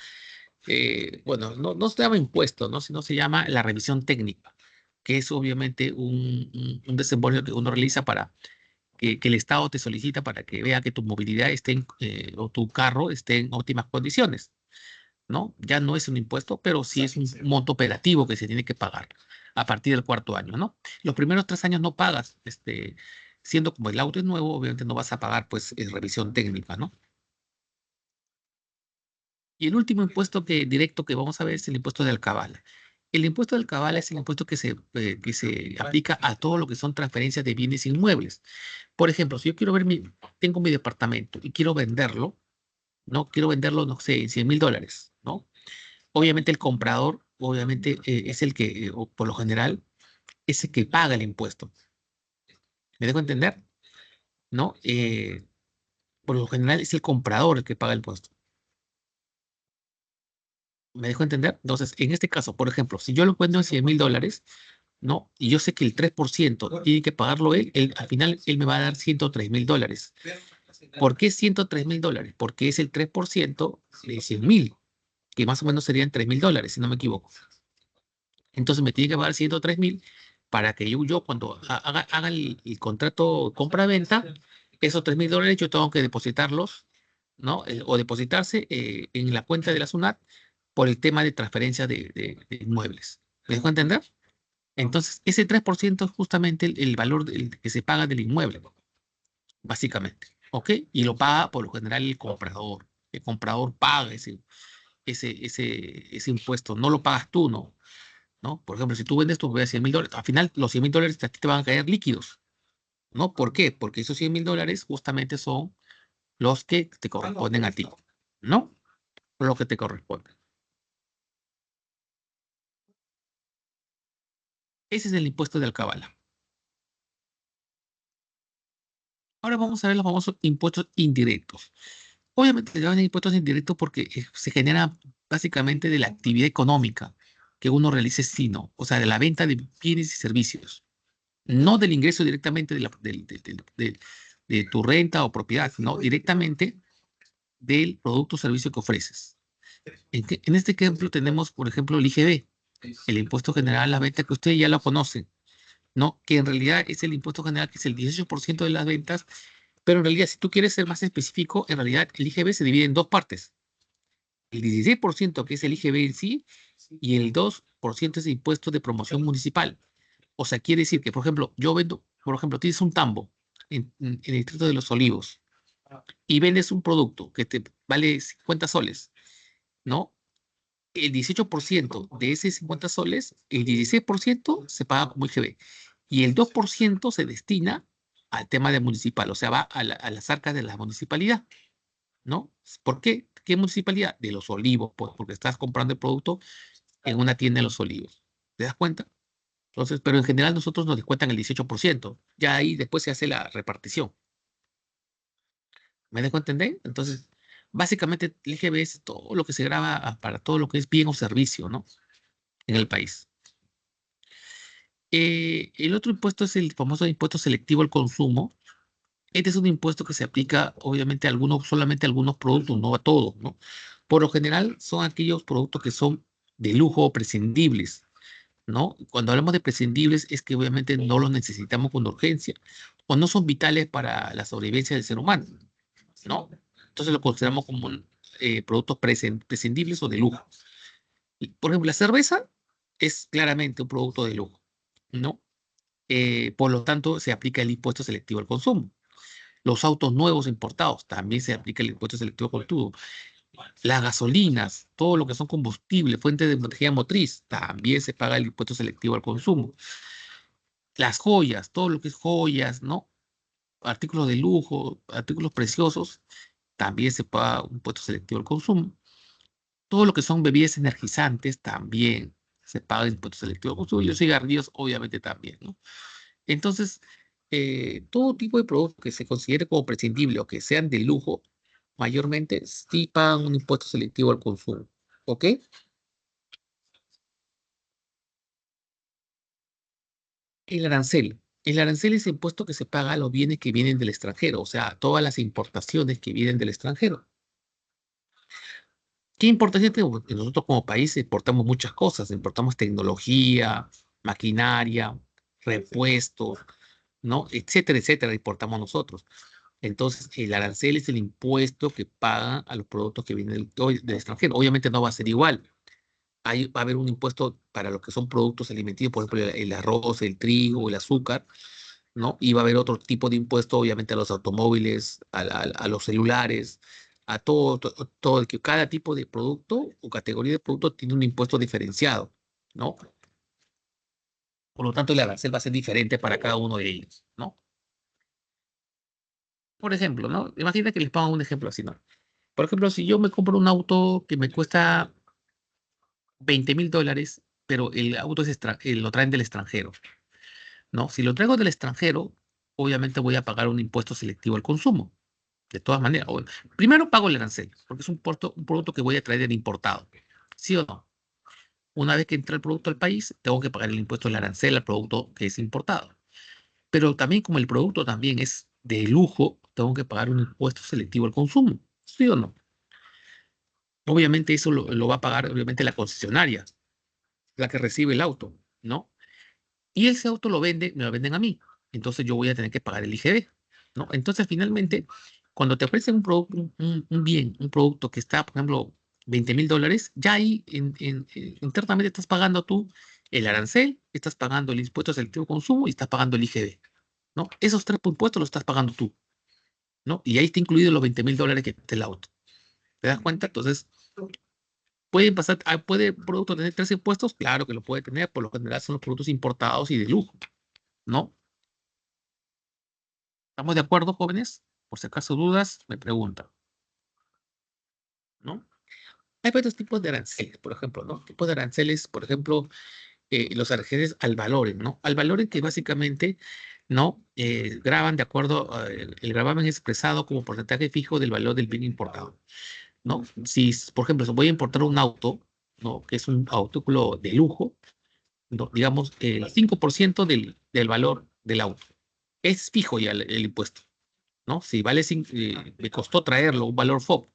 bueno, no se llama impuesto, ¿no? Sino se llama la revisión técnica, que es obviamente un desembolso que uno realiza para que el Estado te solicita para que vea que tu movilidad o tu carro esté en óptimas condiciones, ¿no? Ya no es un impuesto, pero sí es un monto operativo que se tiene que pagar a partir del 4 año, ¿no? Los primeros 3 años no pagas, siendo como el auto es nuevo, obviamente no vas a pagar, pues, revisión técnica, ¿no? Y el último impuesto directo que vamos a ver es el impuesto de alcabala. El impuesto de alcabala es el impuesto que se aplica a todo lo que son transferencias de bienes inmuebles. Por ejemplo, si yo tengo mi departamento y quiero venderlo, ¿no? Quiero venderlo, no sé, en $100,000, ¿no? Obviamente el comprador, obviamente, es el que, o por lo general, es el que paga el impuesto. ¿Me dejo entender? ¿No? Por lo general es el comprador el que paga el impuesto. ¿Me dejo entender? Entonces, en este caso, por ejemplo, si yo lo vendo en $100,000, ¿no? Y yo sé que el 3% tiene que pagarlo al final él me va a dar $103,000. ¿Por qué $103,000? Porque es el 3% de 100,000, que más o menos serían $3,000, si no me equivoco. Entonces me tiene que pagar 103,000 para que yo cuando haga el contrato compra-venta, esos $3,000 yo tengo que depositarlos, ¿no? O depositarse en la cuenta de la SUNAT por el tema de transferencia de inmuebles. ¿Me dejo entender? Entonces, ese 3% es justamente el valor que se paga del inmueble, básicamente. ¿Ok? Y lo paga por lo general el comprador. El comprador paga ese impuesto. No lo pagas tú, ¿no? ¿No? Por ejemplo, si tú vendes tu bebé a $100,000, al final los $100,000 a ti te van a caer líquidos, ¿no? ¿Por qué? Porque esos $100,000 justamente son los que te corresponden a ti, ¿no? Lo que te corresponde. Ese es el impuesto de alcabala. Ahora vamos a ver los famosos impuestos indirectos. Obviamente se llaman impuestos indirectos porque se genera básicamente de la actividad económica que uno realice, sino, o sea, de la venta de bienes y servicios, no del ingreso directamente de tu renta o propiedad, sino directamente del producto o servicio que ofreces. En este ejemplo tenemos, por ejemplo, el IGB, el Impuesto General a la Venta, que ustedes ya lo conocen, ¿no? Que en realidad es el impuesto general, que es el 18% de las ventas, Pero en realidad, si tú quieres ser más específico, en realidad el IGB se divide en dos partes. El 16% que es el IGB en sí y el 2% es el impuesto de promoción municipal. O sea, quiere decir que, por ejemplo, yo vendo, por ejemplo, tienes un tambo en el distrito de Los Olivos y vendes un producto que te vale 50 soles, ¿no? El 18% de ese 50 soles, el 16% se paga como IGB y el 2% se destina al tema de municipal, o sea, va a las arcas de la municipalidad, ¿no? ¿Por qué? ¿Qué municipalidad? De Los Olivos, pues, porque estás comprando el producto en una tienda en Los Olivos. ¿Te das cuenta? Entonces, pero en general nosotros nos descuentan el 18%. Ya ahí después se hace la repartición. ¿Me dejo entender? Entonces, básicamente el IGB es todo lo que se graba para todo lo que es bien o servicio, ¿no? En el país. El otro impuesto es el famoso impuesto selectivo al consumo. Este es un impuesto que se aplica, obviamente, a algunos, solamente a algunos productos, no a todos, ¿no? Por lo general, son aquellos productos que son de lujo o prescindibles, ¿no? Cuando hablamos de prescindibles es que obviamente no los necesitamos con urgencia o no son vitales para la sobrevivencia del ser humano, ¿no? Entonces lo consideramos como productos prescindibles o de lujo. Por ejemplo, la cerveza es claramente un producto de lujo, ¿no? Por lo tanto, se aplica el impuesto selectivo al consumo. Los autos nuevos importados también se aplica el impuesto selectivo al consumo. Las gasolinas, todo lo que son combustibles, fuentes de energía motriz, también se paga el impuesto selectivo al consumo. Las joyas, todo lo que es joyas, ¿no? Artículos de lujo, artículos preciosos, también se paga un impuesto selectivo al consumo. Todo lo que son bebidas energizantes, también se paga impuesto selectivo al consumo. Y los cigarrillos, obviamente, también, ¿no? Entonces, todo tipo de productos que se considere como prescindible o que sean de lujo, mayormente sí pagan un impuesto selectivo al consumo. ¿Ok? El arancel. El arancel es el impuesto que se paga a los bienes que vienen del extranjero, o sea, todas las importaciones que vienen del extranjero. ¿Qué importación tenemos? Porque nosotros como país importamos muchas cosas, importamos tecnología, maquinaria, repuestos, ¿no? Etcétera, etcétera, importamos nosotros. Entonces, el arancel es el impuesto que pagan a los productos que vienen del extranjero. Obviamente no va a ser igual. Va a haber un impuesto para los que son productos alimenticios, por ejemplo, el arroz, el trigo, el azúcar, ¿no? Y va a haber otro tipo de impuesto, obviamente, a los automóviles, a los celulares, a todo, que cada tipo de producto o categoría de producto tiene un impuesto diferenciado, ¿no? Por lo tanto, el arancel va a ser diferente para cada uno de ellos, ¿no? Por ejemplo, ¿no? Imagina que les pongo un ejemplo así, ¿no? Por ejemplo, si yo me compro un auto que me cuesta $20,000, pero el auto lo traen del extranjero, ¿no? Si lo traigo del extranjero, obviamente voy a pagar un impuesto selectivo al consumo. De todas maneras, primero pago el arancel, porque es un producto que voy a traer de importado. ¿Sí o no? Una vez que entra el producto al país, tengo que pagar el impuesto del arancel al producto que es importado. Pero también como el producto también es de lujo, tengo que pagar un impuesto selectivo al consumo. ¿Sí o no? Obviamente eso lo va a pagar, obviamente, la concesionaria, la que recibe el auto, ¿no? Y ese auto me lo venden a mí. Entonces yo voy a tener que pagar el IGB, ¿no? Entonces finalmente, cuando te ofrecen un producto, un bien, un producto que está, por ejemplo, $20,000, ya ahí internamente estás pagando tú el arancel, estás pagando el impuesto selectivo de consumo y estás pagando el IGB, ¿no? Esos tres impuestos los estás pagando tú, ¿no? Y ahí está incluido los $20,000 que cuesta el auto. ¿Te das cuenta? Entonces, ¿puede un producto tener tres impuestos? Claro que lo puede tener, por lo general son los productos importados y de lujo, ¿no? ¿Estamos de acuerdo, jóvenes? Por si acaso dudas, me preguntan, ¿no? Hay varios tipos de aranceles, por ejemplo, ¿no? Tipos de aranceles, por ejemplo, los aranceles al valor, ¿no? Al valor que básicamente, ¿no? Graban de acuerdo, el gravamen es expresado como porcentaje fijo del valor del bien importado, ¿no? Si, por ejemplo, si voy a importar un auto, ¿no? Que es un artículo de lujo, ¿no? Digamos, el 5% del valor del auto. Es fijo ya el impuesto, ¿no? Si vale, me costó traerlo, un valor FOB,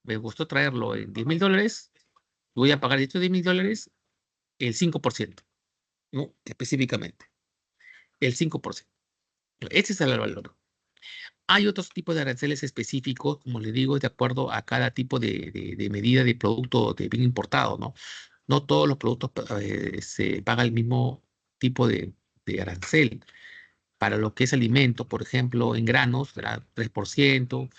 me costó traerlo en $10,000, voy a pagar de estos $10,000 el 5%, ¿no? Específicamente, el 5%. Ese es el valor. Hay otros tipos de aranceles específicos, como les digo, de acuerdo a cada tipo de medida de producto de bien importado, ¿no? No todos los productos se paga el mismo tipo de arancel. Para lo que es alimento, por ejemplo, en granos será 3%,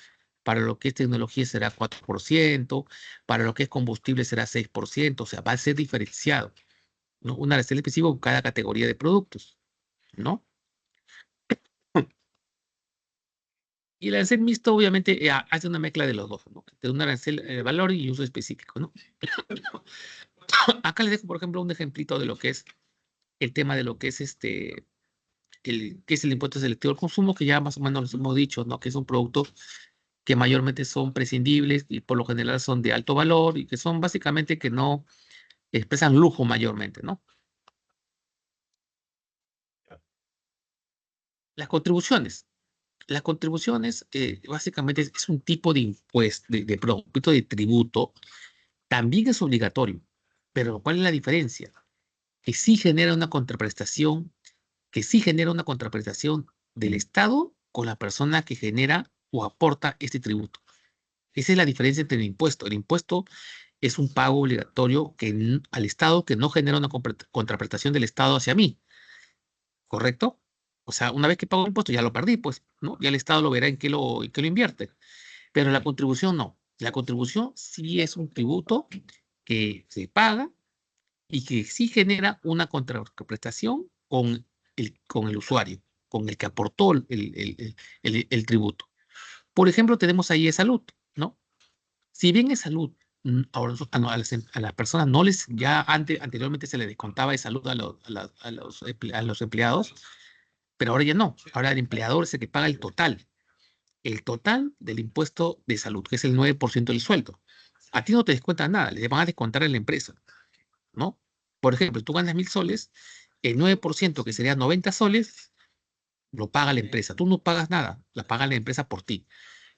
para lo que es tecnología será 4%, para lo que es combustible será 6%, o sea, va a ser diferenciado, ¿no? Un arancel específico con cada categoría de productos, ¿no? Y el arancel mixto, obviamente, hace una mezcla de los dos, ¿no? De un arancel valor y uso específico, ¿no? Acá les dejo, por ejemplo, un ejemplito de lo que es el tema de lo que es que es el impuesto selectivo al consumo, que ya más o menos les hemos dicho, ¿no? Que es un producto que mayormente son prescindibles y por lo general son de alto valor y que son básicamente que no expresan lujo mayormente, ¿no? Las contribuciones. Las contribuciones básicamente es un tipo de impuesto, de producto de tributo, también es obligatorio, pero ¿cuál es la diferencia? Que sí genera una contraprestación, que sí genera una contraprestación del Estado con la persona que genera o aporta este tributo. Esa es la diferencia entre el impuesto. El impuesto es un pago obligatorio al Estado que no genera una contraprestación del Estado hacia mí, ¿correcto? O sea, una vez que pago el impuesto ya lo perdí, pues, ¿no? Ya el Estado lo verá en qué lo invierte. Pero la contribución no. La contribución sí es un tributo que se paga y que sí genera una contraprestación con el usuario, con el que aportó el tributo. Por ejemplo, tenemos ahí salud, ¿no? Si bien es salud, ahora a las personas no les, ya anteriormente se les descontaba de salud a los empleados, pero ahora ya no. Ahora el empleador es el que paga el total del impuesto de salud, que es el 9% del sueldo. A ti no te descuentan nada, le van a descontar a la empresa, ¿no? Por ejemplo, tú ganas 1.000 soles, el 9%, que sería 90 soles, lo paga la empresa. Tú no pagas nada, la paga la empresa por ti.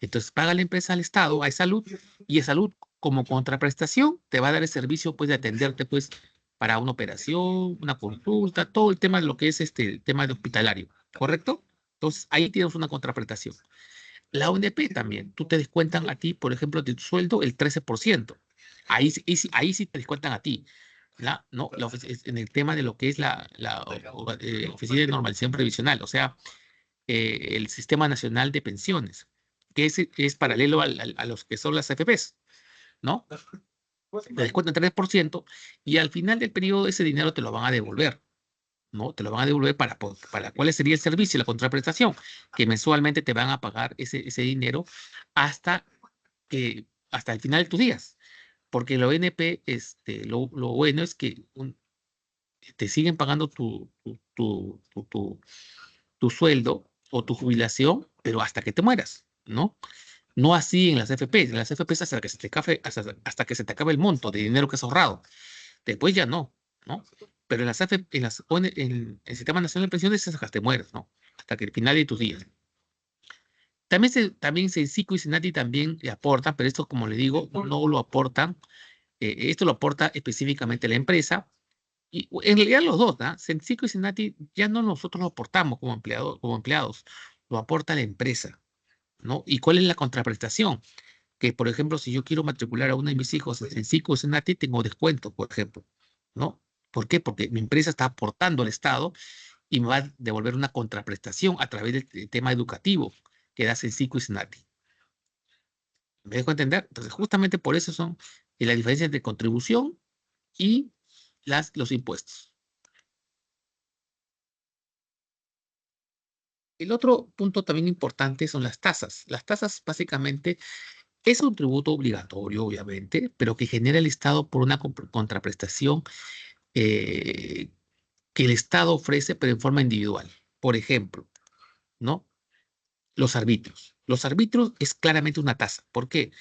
Entonces paga la empresa al Estado, hay salud, y el salud como contraprestación te va a dar el servicio pues de atenderte pues para una operación, una consulta, todo el tema de lo que es el tema de hospitalario, ¿correcto? Entonces ahí tienes una contraprestación. La ONP también, tú te descuentan a ti, por ejemplo, de tu sueldo el 13%. Ahí sí te descuentan a ti. ¿No? En el tema de lo que es la Oficina de Normalización Previsional, o sea, el Sistema Nacional de Pensiones, que es paralelo a los que son las AFPs, ¿no? Te descuentan 3% y al final del periodo ese dinero te lo van a devolver, ¿no? Te lo van a devolver para cuál sería el servicio, la contraprestación, que mensualmente te van a pagar ese dinero hasta hasta el final de tus días. Porque la ONP, lo bueno es que te siguen pagando tu sueldo o tu jubilación, pero hasta que te mueras, ¿no? No así en las FP. En las FP hasta que se te acabe, hasta que se te acabe el monto de dinero que has ahorrado. Después ya no, ¿no? Pero en las AFP, en el Sistema Nacional de Pensiones es hasta que te mueras, ¿no? Hasta que el final de tus días. También Sensico y Senati también le aportan, pero esto, como le digo, no lo aportan. Esto lo aporta específicamente la empresa. Y en realidad los dos, ¿no? Sensico y Senati ya no nosotros lo aportamos como empleados, lo aporta la empresa, ¿no? ¿Y cuál es la contraprestación? Que, por ejemplo, si yo quiero matricular a uno de mis hijos en Sensico o Senati, tengo descuento, por ejemplo, ¿no? ¿Por qué? Porque mi empresa está aportando al Estado y me va a devolver una contraprestación a través del tema educativo que da Sensico y Senati. ¿Me dejo entender? Entonces, justamente por eso son la diferencia entre contribución y los impuestos. El otro punto también importante son las tasas. Las tasas básicamente es un tributo obligatorio, obviamente, pero que genera el Estado por una contraprestación eh, que el Estado ofrece, pero en forma individual. Por ejemplo, ¿no? Los arbitrios. Los arbitrios es claramente una tasa. ¿Por qué?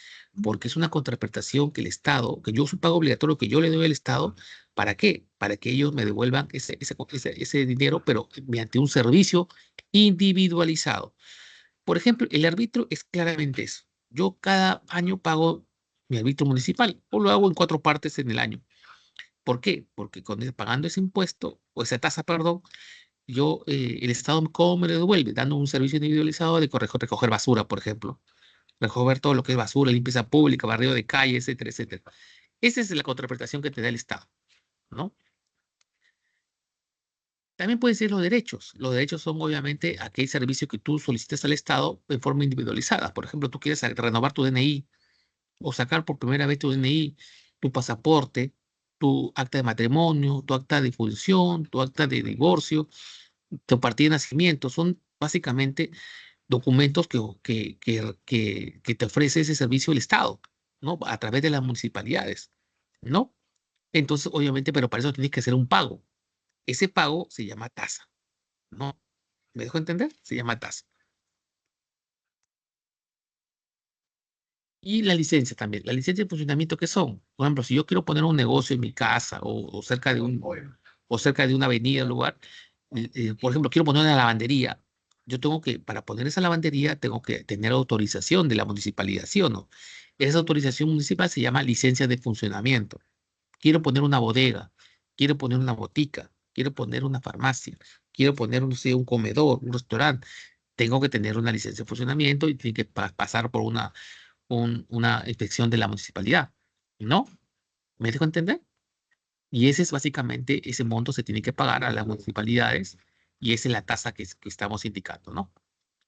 Porque es una contraprestación que el Estado, que yo es un pago obligatorio que yo le doy al Estado. ¿Para qué? Para que ellos me devuelvan ese dinero, pero mediante un servicio individualizado. Por ejemplo, el arbitrio es claramente eso. Yo cada año pago mi arbitrio municipal o lo hago en 4 partes en el año. ¿Por qué? Porque pagando ese impuesto o esa tasa, perdón, el Estado, ¿cómo me lo devuelve? Dando un servicio individualizado de recoger basura, por ejemplo. Recoger todo lo que es basura, limpieza pública, barrido de calle, etcétera, etcétera. Esa es la contraprestación que te da el Estado, ¿no? También pueden ser los derechos. Los derechos son obviamente aquel servicio que tú solicitas al Estado en forma individualizada. Por ejemplo, tú quieres renovar tu DNI o sacar por primera vez tu DNI, tu pasaporte, tu acta de matrimonio, tu acta de función, tu acta de divorcio, tu partida de nacimiento. Son básicamente documentos que te ofrece ese servicio el Estado, ¿no? A través de las municipalidades, ¿no? Entonces, obviamente, pero para eso tienes que hacer un pago. Ese pago se llama tasa, ¿no? ¿Me dejo entender? Se llama tasa. Y la licencia también. La licencia de funcionamiento, ¿qué son? Por ejemplo, si yo quiero poner un negocio en mi casa o cerca de o cerca de una avenida, un lugar, por ejemplo, quiero poner una lavandería, yo tengo que, para poner esa lavandería, tengo que tener autorización de la municipalidad, ¿sí o no? Esa autorización municipal se llama licencia de funcionamiento. Quiero poner una bodega, quiero poner una botica, quiero poner una farmacia, quiero poner, no sé, un comedor, un restaurante. Tengo que tener una licencia de funcionamiento y tiene que pasar por una inspección de la municipalidad, ¿no? ¿Me dejo entender? Y ese es básicamente, ese monto se tiene que pagar a las municipalidades y esa es la tasa que estamos indicando, ¿no?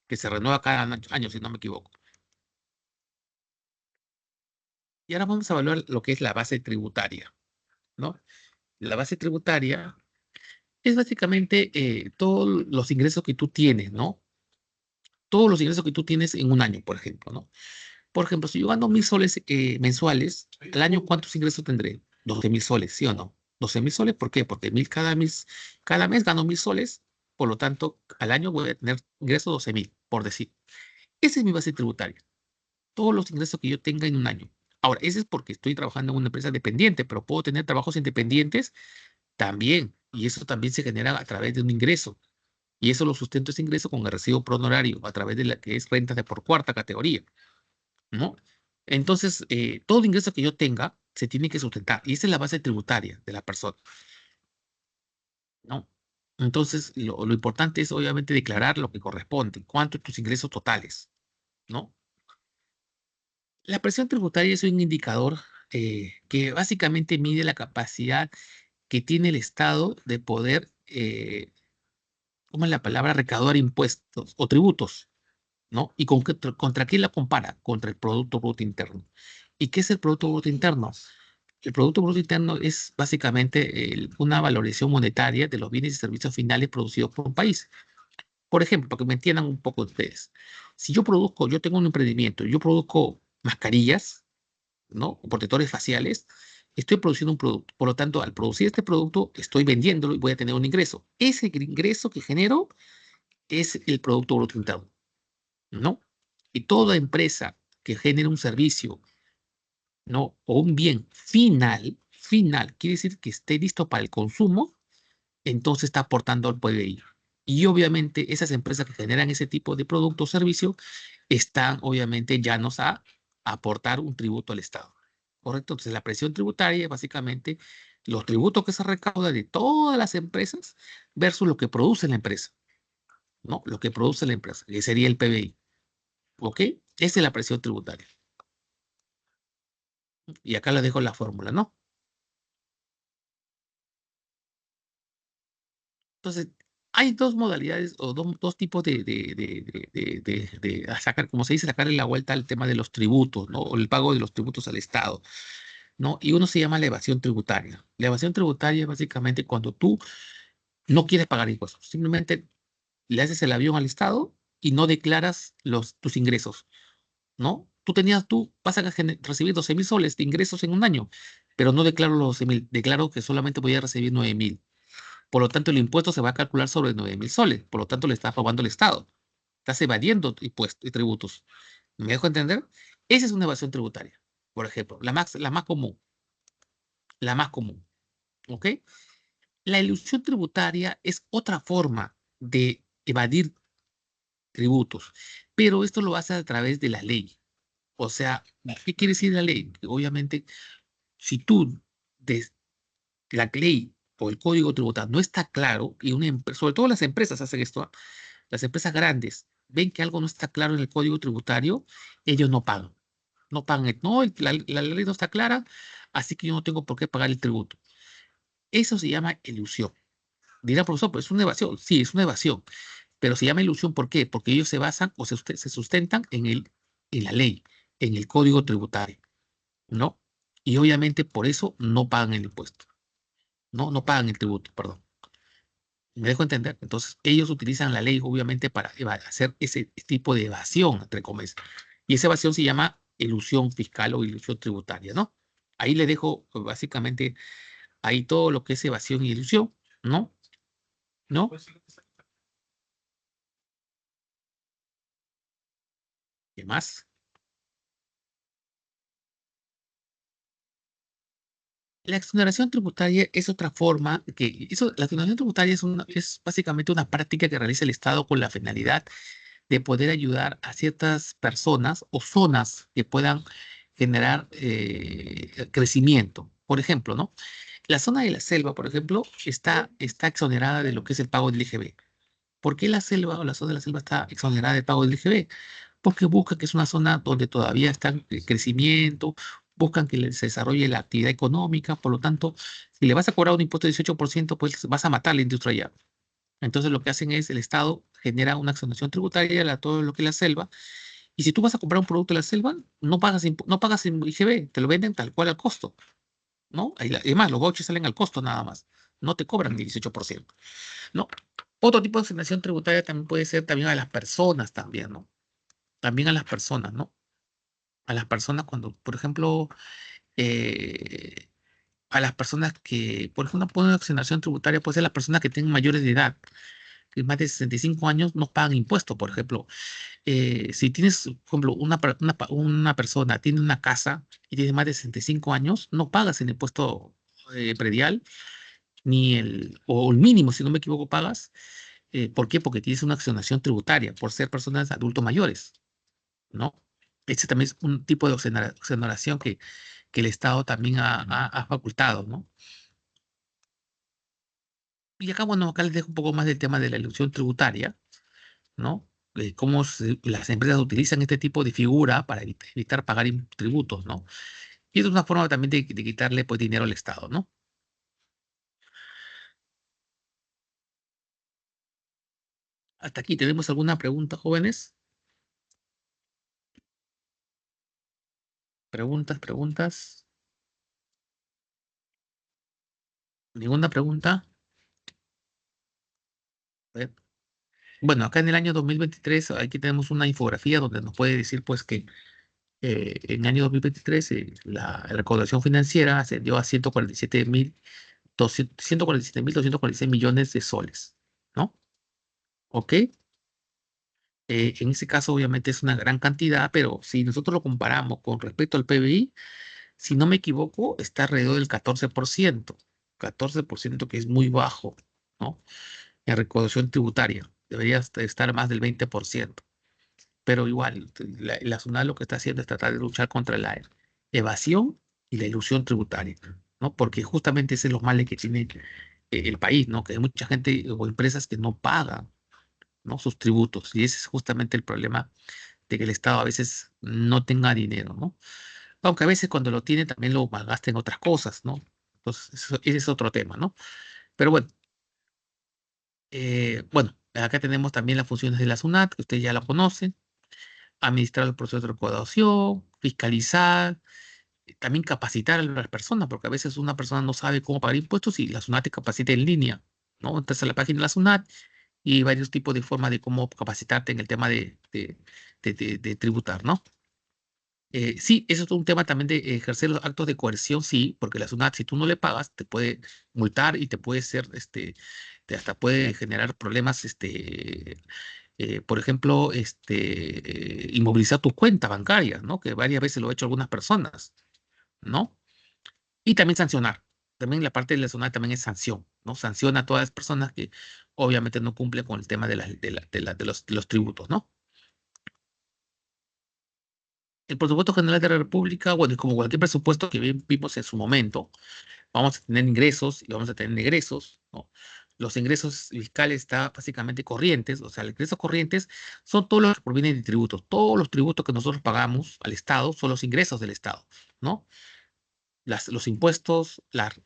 Que se renueva cada año, si no me equivoco. Y ahora vamos a evaluar lo que es la base tributaria, ¿no? La base tributaria es básicamente todos los ingresos que tú tienes, ¿no? Todos los ingresos que tú tienes en un año, por ejemplo, ¿no? Por ejemplo, si yo gano 1.000 soles mensuales, al año, ¿cuántos ingresos tendré? 12.000 soles, ¿sí o no? 12.000 soles, ¿por qué? Porque cada mes gano 1.000 soles, por lo tanto, al año voy a tener ingresos 12.000, por decir. Esa es mi base tributaria. Todos los ingresos que yo tenga en un año. Ahora, ese es porque estoy trabajando en una empresa dependiente, pero puedo tener trabajos independientes también. Y eso también se genera a través de un ingreso. Y eso lo sustento ese ingreso con el recibo pro honorario a través de la que es renta de por cuarta categoría, ¿no? Entonces, todo ingreso que yo tenga se tiene que sustentar y esa es la base tributaria de la persona, ¿no? Entonces, lo importante es obviamente declarar lo que corresponde, cuántos tus ingresos totales, ¿no? La presión tributaria es un indicador que básicamente mide la capacidad que tiene el Estado de poder, ¿cómo es la palabra? Recaudar impuestos o tributos, ¿no? ¿Y contra quién la compara? Contra el Producto Bruto Interno. ¿Y qué es el Producto Bruto Interno? El Producto Bruto Interno es básicamente una valorización monetaria de los bienes y servicios finales producidos por un país. Por ejemplo, para que me entiendan un poco ustedes, si yo tengo un emprendimiento, yo produzco mascarillas, ¿no? O protectores faciales, estoy produciendo un producto. Por lo tanto, al producir este producto, estoy vendiéndolo y voy a tener un ingreso. Ese ingreso que genero es el Producto Bruto Interno, ¿no? Y toda empresa que genere un servicio, ¿no? O un bien final, quiere decir que esté listo para el consumo, entonces está aportando al PBI. Y obviamente esas empresas que generan ese tipo de producto o servicio están obviamente llanos a aportar un tributo al Estado. ¿Correcto? Entonces la presión tributaria es básicamente los tributos que se recaudan de todas las empresas versus lo que produce la empresa, ¿no? Lo que produce la empresa, que sería el PBI. ¿Ok? Esa es la presión tributaria. Y acá les dejo la fórmula, ¿no? Entonces, hay dos modalidades o dos tipos de sacar, como se dice, sacarle la vuelta al tema de los tributos, ¿no? O el pago de los tributos al Estado, ¿no? Y uno se llama la evasión tributaria. La evasión tributaria es básicamente cuando tú no quieres pagar impuestos, simplemente le haces el avión al Estado y no declaras tus ingresos, ¿no? Tú vas a recibir 12.000 soles de ingresos en un año, pero no declaro los 12.000, declaro que solamente voy a recibir 9.000. Por lo tanto, el impuesto se va a calcular sobre 9.000 soles. Por lo tanto, le estás robando al Estado. Estás evadiendo impuestos y tributos. ¿Me dejo entender? Esa es una evasión tributaria. Por ejemplo, la más común. La más común. ¿Ok? La ilusión tributaria es otra forma de evadir tributos. Pero esto lo hace a través de la ley. O sea, ¿qué quiere decir la ley? Que obviamente, si tú, la ley o el código tributario no está claro, y sobre todo las empresas hacen esto, las empresas grandes ven que algo no está claro en el código tributario, ellos no pagan. No pagan, no, la ley no está clara, así que yo no tengo por qué pagar el tributo. Eso se llama ilusión. Dirá, profesor, pues es una evasión. Sí, es una evasión, pero se llama ilusión, ¿por qué? Porque ellos se basan o se sustentan en la ley, en el código tributario, ¿no? Y obviamente por eso no pagan el impuesto, no pagan el tributo, perdón. ¿Me dejo entender? Entonces, ellos utilizan la ley, obviamente, para hacer ese tipo de evasión, entre comillas. Y esa evasión se llama elusión fiscal o ilusión tributaria, ¿no? Ahí le dejo, básicamente, ahí todo lo que es evasión y ilusión, ¿no? ¿No? ¿Qué más? La exoneración tributaria es otra forma la exoneración tributaria es básicamente una práctica que realiza el Estado con la finalidad de poder ayudar a ciertas personas o zonas que puedan generar crecimiento. Por ejemplo, ¿no? La zona de la selva, por ejemplo, está exonerada de lo que es el pago del IGB. ¿Por qué la selva o la zona de la selva está exonerada del pago del IGB? Porque buscan que es una zona donde todavía está en crecimiento, buscan que se desarrolle la actividad económica, por lo tanto, si le vas a cobrar un impuesto de 18%, pues vas a matar la industria ya. Entonces lo que hacen es, el Estado genera una exoneración tributaria a todo lo que es la selva, y si tú vas a comprar un producto de la selva, no pagas IGB, te lo venden tal cual al costo, ¿no? Además, los vouchers salen al costo nada más, no te cobran el 18%, ¿no? Otro tipo de exoneración tributaria también puede ser también a las personas también, ¿no? También a las personas, ¿no? A las personas cuando, por ejemplo, eh, a las personas que, por ejemplo, una exoneración tributaria puede ser las personas que tengan mayores de edad, que más de 65 años no pagan impuestos. Por ejemplo, si tienes, por ejemplo, una persona tiene una casa y tiene más de 65 años, no pagas el impuesto predial, o el mínimo, si no me equivoco, pagas. ¿Por qué? Porque tienes una exoneración tributaria por ser personas adultos mayores, ¿no? Este también es un tipo de exoneración que el Estado también ha facultado, ¿no? Y acá, bueno, acá les dejo un poco más del tema de la ilusión tributaria, ¿no? Cómo las empresas utilizan este tipo de figura para evitar pagar tributos, ¿no? Y es una forma también de quitarle pues, dinero al Estado, ¿no? Hasta aquí, ¿tenemos alguna pregunta, jóvenes? Preguntas. ¿Ninguna pregunta? A ver. Bueno, acá en el año 2023, aquí tenemos una infografía donde nos puede decir pues que en el año 2023 la recaudación financiera ascendió a 147.246 millones de soles, ¿no? ¿Ok? En ese caso, obviamente, es una gran cantidad, pero si nosotros lo comparamos con respecto al PBI, si no me equivoco, está alrededor del 14%. 14% que es muy bajo, ¿no? En recaudación tributaria. Debería estar más del 20%. Pero igual, la SUNAT lo que está haciendo es tratar de luchar contra la evasión y la ilusión tributaria, ¿no? Porque justamente ese es los males que tiene el país, ¿no? Que hay mucha gente o empresas que no pagan, ¿no? Sus tributos. Y ese es justamente el problema de que el Estado a veces no tenga dinero, ¿no? Aunque a veces cuando lo tiene también lo malgasta en otras cosas, ¿no? Entonces, ese es otro tema, ¿no? Pero bueno, bueno, acá tenemos también las funciones de la SUNAT, que ustedes ya la conocen: administrar el proceso de recaudación, fiscalizar, también capacitar a las personas, porque a veces una persona no sabe cómo pagar impuestos y la SUNAT te capacita en línea, ¿no? Entras a la página de la SUNAT y hay varios tipos de formas de cómo capacitarte en el tema de tributar, ¿no? Sí, eso es un tema también de ejercer los actos de coerción, sí, porque la SUNAT, si tú no le pagas, te puede multar y te puede ser, hasta puede generar problemas, por ejemplo, inmovilizar tu cuenta bancaria, ¿no? Que varias veces lo han hecho algunas personas, ¿no? Y también sancionar. También la parte de la SUNAT también es sanción, ¿no? Sanciona a todas las personas que obviamente no cumplen con el tema de los tributos, ¿no? El presupuesto general de la República, bueno, es como cualquier presupuesto que vimos en su momento, Vamos a tener ingresos y vamos a tener egresos, ¿no? Los ingresos fiscales están básicamente corrientes, o sea, los ingresos corrientes son todos los que provienen de tributos. Todos los tributos que nosotros pagamos al Estado son los ingresos del Estado, ¿no? Los impuestos, las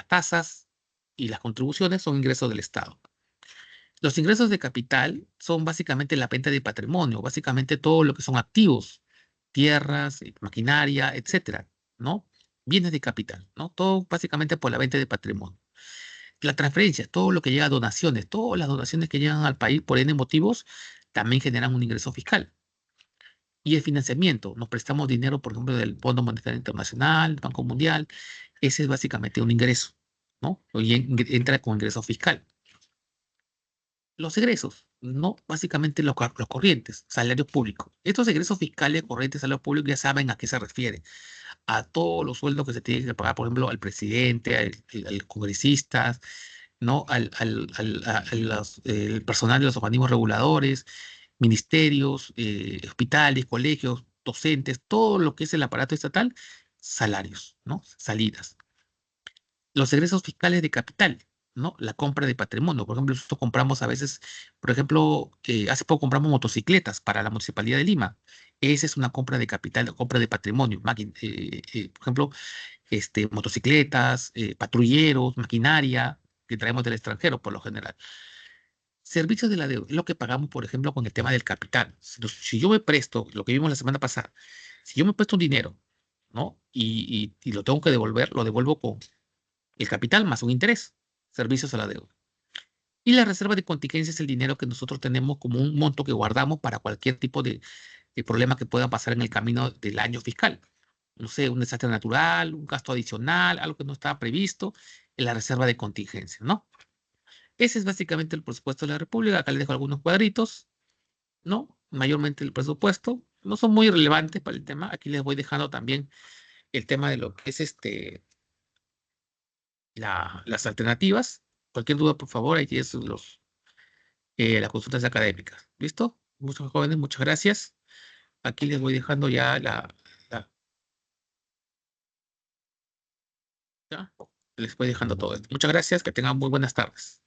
tasas y las contribuciones son ingresos del Estado. Los ingresos de capital son básicamente la venta de patrimonio, básicamente todo lo que son activos, tierras, maquinaria, etcétera, ¿no? Bienes de capital, ¿no? Todo básicamente por la venta de patrimonio. La transferencia, todo lo que llega a donaciones, todas las donaciones que llegan al país por N motivos, también generan un ingreso fiscal. Y el financiamiento, nos prestamos dinero, por ejemplo, del Fondo Monetario Internacional, Banco Mundial, ese es básicamente un ingreso, ¿no? Y entra con ingreso fiscal. Los egresos, no básicamente los corrientes, salarios públicos. Estos egresos fiscales, corrientes, salarios públicos, ya saben a qué se refiere. A todos los sueldos que se tienen que pagar, por ejemplo, al presidente, a los congresistas, ¿no? El personal de los organismos reguladores, ministerios, hospitales, colegios, docentes, todo lo que es el aparato estatal, salarios, ¿no? Salidas. Los egresos fiscales de capital, ¿no? La compra de patrimonio. Por ejemplo, nosotros compramos a veces, por ejemplo, hace poco compramos motocicletas para la Municipalidad de Lima. Esa es una compra de capital, compra de patrimonio. Por ejemplo, motocicletas, patrulleros, maquinaria que traemos del extranjero por lo general. Servicios de la deuda, es lo que pagamos, por ejemplo, con el tema del capital. Si yo me presto, lo que vimos la semana pasada, si yo me presto un dinero, ¿no? Y lo tengo que devolver, lo devuelvo con el capital más un interés, servicios a la deuda. Y la reserva de contingencia es el dinero que nosotros tenemos como un monto que guardamos para cualquier tipo de problema que pueda pasar en el camino del año fiscal. No sé, un desastre natural, un gasto adicional, algo que no estaba previsto, en la reserva de contingencia, ¿no? Ese es básicamente el presupuesto de la República. Acá les dejo algunos cuadritos, ¿no? Mayormente el presupuesto. No son muy relevantes para el tema. Aquí les voy dejando también el tema de lo que es las alternativas. Cualquier duda, por favor, ahí tienes las consultas académicas. ¿Listo? Muchos jóvenes, muchas gracias. Aquí les voy dejando ya ¿ya? Les voy dejando todo esto. Muchas gracias, que tengan muy buenas tardes.